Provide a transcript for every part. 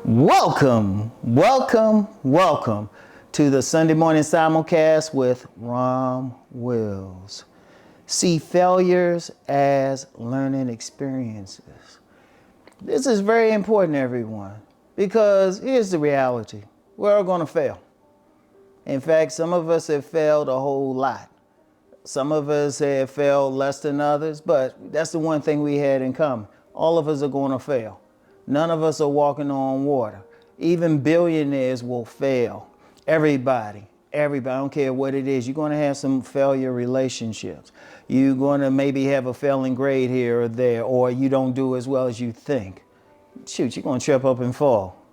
Welcome to the Sunday morning simulcast with Rom Wills. See failures as learning experiences. This is very important, everyone, because here's the reality. We're all going to fail. In fact, some of us have failed a whole lot. Some of us have failed less than others, but that's the one thing we had in common. All of us are going to fail. None of us are walking on water. Even billionaires will fail. Everybody. I don't care what it is. You're going to have some failure relationships. You're going to maybe have a failing grade here or there, or you don't do as well as you think. Shoot, you're going to trip up and fall.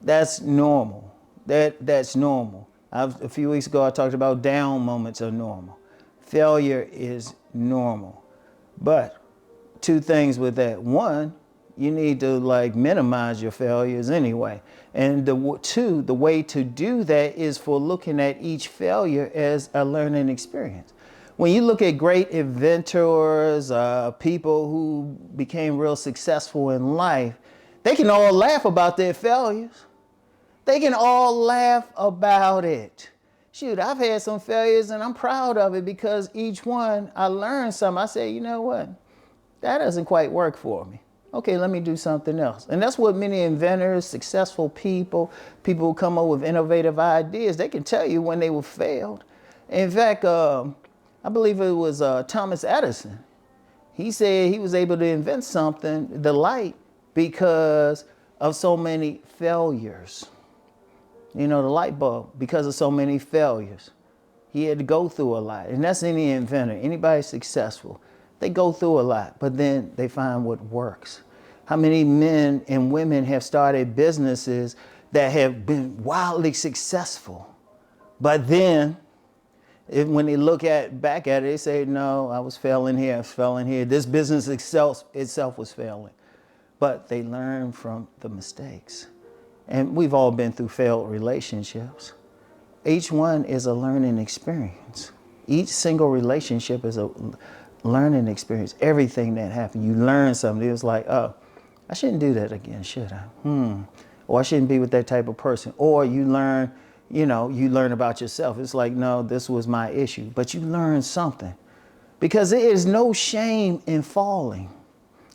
That's normal. That's normal. A few weeks ago, I talked about down moments are normal. Failure is normal. But two things with that. One, you need to minimize your failures anyway. And the way to do that is for looking at each failure as a learning experience. When you look at great inventors, people who became real successful in life, they can all laugh about their failures. They can all laugh about it. Shoot, I've had some failures and I'm proud of it because each one I learned something. I say, you know what? That doesn't quite work for me. Okay, let me do something else. And that's what many inventors, successful people who come up with innovative ideas, they can tell you when they were failed. In fact, I believe it was Thomas Edison. He said he was able to invent something, the light, because of so many failures. You know, the light bulb, because of so many failures. He had to go through a lot. And that's any inventor, anybody successful. They go through a lot, but then they find what works. How many men and women have started businesses that have been wildly successful, but then when they look back at it, they say, no, I was failing here, I was failing here. This business itself was failing. But they learn from the mistakes. And we've all been through failed relationships. Each one is a learning experience. Each single relationship is a learning experience. Everything that happened, you learn something. It was like, oh, I shouldn't do that again, should I? Or I shouldn't be with that type of person. Or you learn about yourself. It's like, no, this was my issue. But you learn something. Because there is no shame in falling.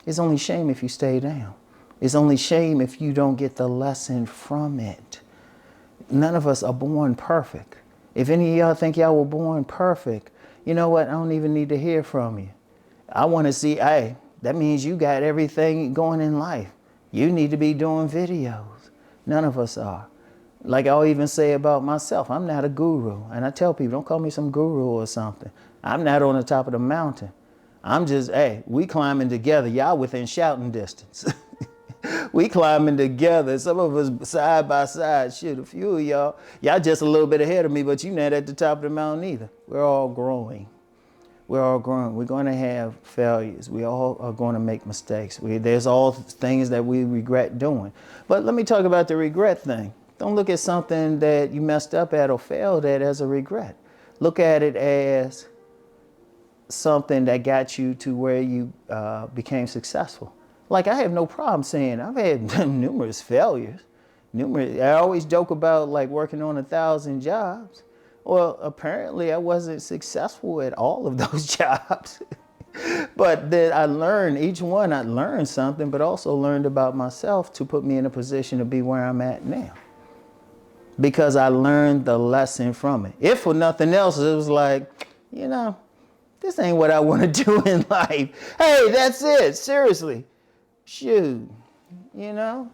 It's only shame if you stay down. It's only shame if you don't get the lesson from it. None of us are born perfect. If any of y'all think y'all were born perfect, you know what? I don't even need to hear from you. I want to see, hey, that means you got everything going in life. You need to be doing videos. None of us are. Like I'll even say about myself, I'm not a guru. And I tell people, don't call me some guru or something. I'm not on the top of the mountain. I'm just, hey, we climbing together. Y'all within shouting distance. We climbing together. Some of us side by side. Shit, a few of y'all just a little bit ahead of me, but you're not at the top of the mountain either. We're all growing. We're all growing. We're going to have failures. We all are going to make mistakes. There's all things that we regret doing. But let me talk about the regret thing. Don't look at something that you messed up at or failed at as a regret. Look at it as something that got you to where you became successful. Like, I have no problem saying I've had numerous failures. I always joke about working on 1,000 jobs. Well, apparently I wasn't successful at all of those jobs. But then I learned, each one I learned something, but also learned about myself to put me in a position to be where I'm at now. Because I learned the lesson from it. If for nothing else, it was like, this ain't what I want to do in life. Hey, that's it. Seriously. Shoot, one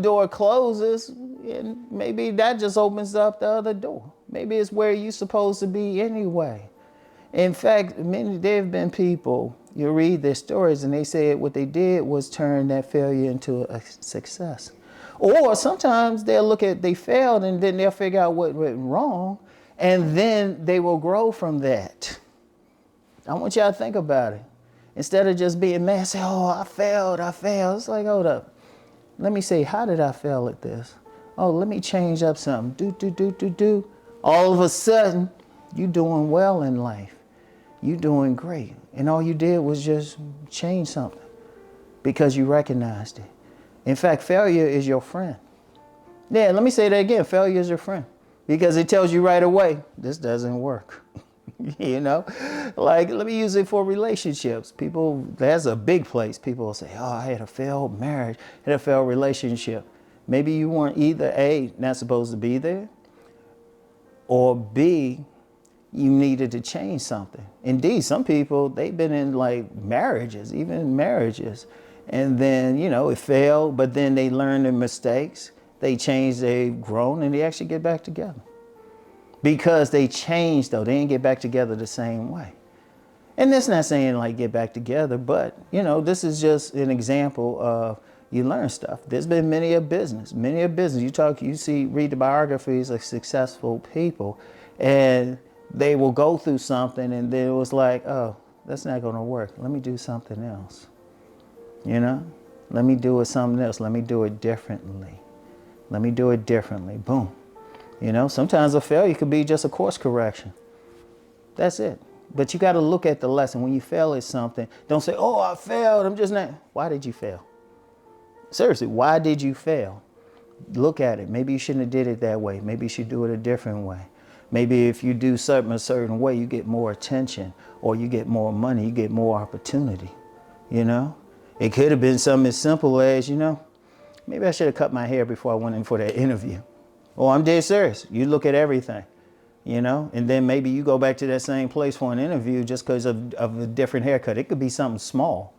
door closes and maybe that just opens up the other door. Maybe it's where you're supposed to be anyway. In fact, there have been people, you read their stories and they said what they did was turn that failure into a success. Or sometimes they failed and then they'll figure out what went wrong and then they will grow from that. I want y'all to think about it. Instead of just being mad, say, oh, I failed. It's like, hold up. Let me say, how did I fail at this? Oh, let me change up something. Do. All of a sudden, you're doing well in life. You're doing great. And all you did was just change something because you recognized it. In fact, failure is your friend. Yeah, let me say that again. Failure is your friend because it tells you right away, this doesn't work. You know, like let me use it for relationships. People, that's a big place. People will say, oh, I had a failed marriage, had a failed relationship. Maybe you weren't either A, not supposed to be there, or B, you needed to change something. Indeed, some people, they've been in like marriages, even marriages, and then, you know, it failed, but then they learned their mistakes, they changed, they've grown, and they actually get back together. Because they changed though, they didn't get back together the same way. And that's not saying like get back together, but you know, this is just an example of you learn stuff. There's been many a business. You see, read the biographies of successful people, and they will go through something and then it was like, oh, that's not gonna work. Let me do something else. You know, let me do it something else. Let me do it differently. Let me do it differently. Boom. You know, sometimes a failure could be just a course correction. That's it. But you got to look at the lesson. When you fail at something, don't say, oh, I failed. I'm just not. Why did you fail? Seriously, why did you fail? Look at it. Maybe you shouldn't have did it that way. Maybe you should do it a different way. Maybe if you do something a certain way, you get more attention or you get more money, you get more opportunity. You know, it could have been something as simple as, you know, maybe I should have cut my hair before I went in for that interview. Oh, I'm dead serious. You look at everything, you know, and then maybe you go back to that same place for an interview just because of a different haircut. It could be something small.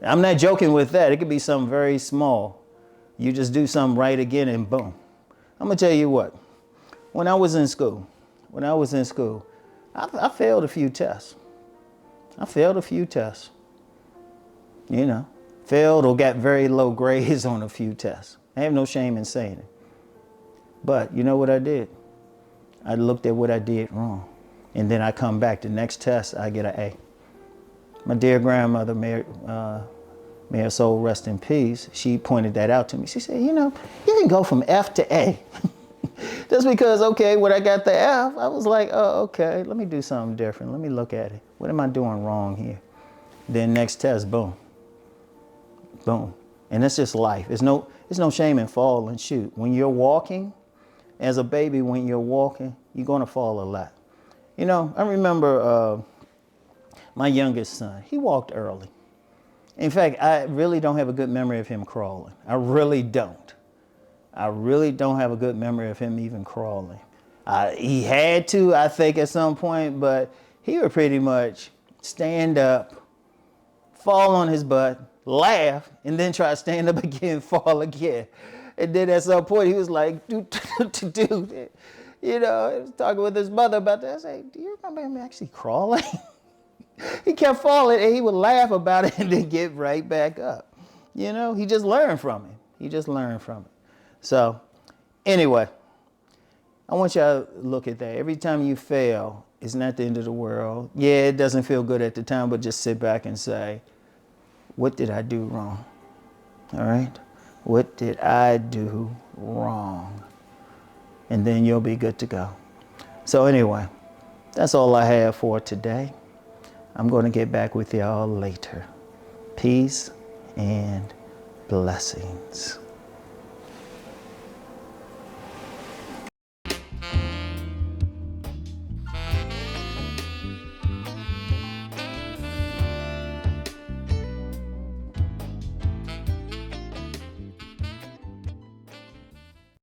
I'm not joking with that. It could be something very small. You just do something right again and boom. I'm going to tell you what, when I was in school, I failed a few tests. You know, failed or got very low grades on a few tests. I have no shame in saying it. But you know what I did? I looked at what I did wrong. And then I come back, the next test, I get an A. My dear grandmother, may her soul rest in peace, she pointed that out to me. She said, you know, you can go from F to A. Just because, okay, when I got the F, I was like, oh, okay, let me do something different. Let me look at it. What am I doing wrong here? Then next test, boom. Boom. And that's just life. There's no shame in falling. Shoot, when you're walking, as a baby, when you're walking, you're going to fall a lot. You know, I remember my youngest son, he walked early. In fact, I really don't have a good memory of him crawling. I really don't have a good memory of him even crawling. He had to, I think, at some point, but he would pretty much stand up, fall on his butt, laugh, and then try to stand up again, fall again. And then at some point, he was like, dude, you know, he was talking with his mother about that. I said, do you remember him actually crawling? He kept falling, and he would laugh about it and then get right back up. You know, he just learned from it. So, anyway, I want y'all to look at that. Every time you fail, it's not the end of the world. Yeah, it doesn't feel good at the time, but just sit back and say, what did I do wrong? All right? What did I do wrong? And then you'll be good to go. So anyway, that's all I have for today. I'm going to get back with y'all later. Peace and blessings.